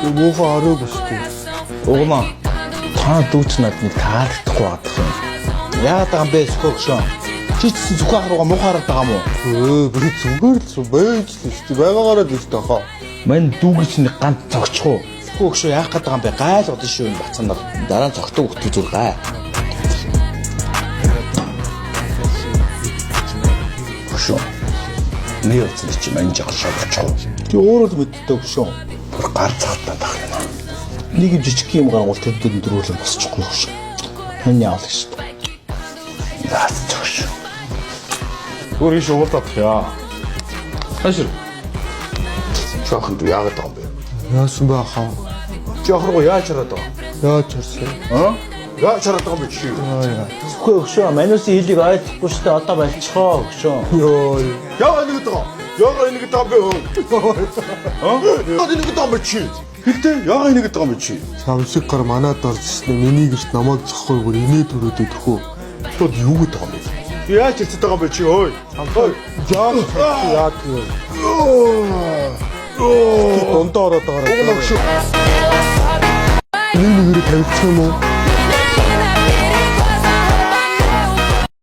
Муухай ороогүй шүү дээ. Угмаа. Та дүүч надад таалагдахгүй байдаг юм. Яагаад байгаа юм бэ зөвхөн? Чи ч зөвхөн харууга муухай хараад байгаа юм уу? Би зүгээр л байж л шүү дээ. Байгаагаараа л шүү дээ. Мань дүүгч нэг ганц цогчхоо. Зөвхөн шүү яах гээд байгаа юм бэ? Гайл удаа шүү энэ бацаанаар дараа нь цогтөг хөтгөө зүр гай. Хөшөө. Нэр утсан чи мань жаал шавчаа. Ти өөрөө л мэддэг хөшөө. Бүр гар цахтаа тах юм аа. Нэг юм жижиг юм гаргуул тэдэн дөрүүлэн босчихгүй хөшөө. Хань яавал шүү. Яац чаш. Өөр иш ууртах яа. Хашир. Чахан дүү яагаад байгаа юм бэ? Яасан бэ хаа? Жохроо яаж хараад байгаа? Яаж харсан? Яаж хараад байгаа юм бэ чи? Зөвхөн өгшөө. Манусын хэлийг ойлгохгүй шүү дээ. Одоо болчихоо өгшөө. Йоо. Яагаад ингэ байгаа? Яагаад ингэ байгаа бэ? Яагаад ингэ байгаа юм чи? Хэлтэй яагаад ингэ байгаа юм чи? Самсиг гар манад орчихсон. Миний гэрт намайг зохгүй бүр инээ төрөөдөө төхөө. Тод юу гэдэг байгаа юм бэ? Яаж ирсэн байгаа юм бэ чи ой? Ой. Яа тийм. Ондоо ороод байгаа. Уг ногш. Нэг нэрээ тавьчих юм уу?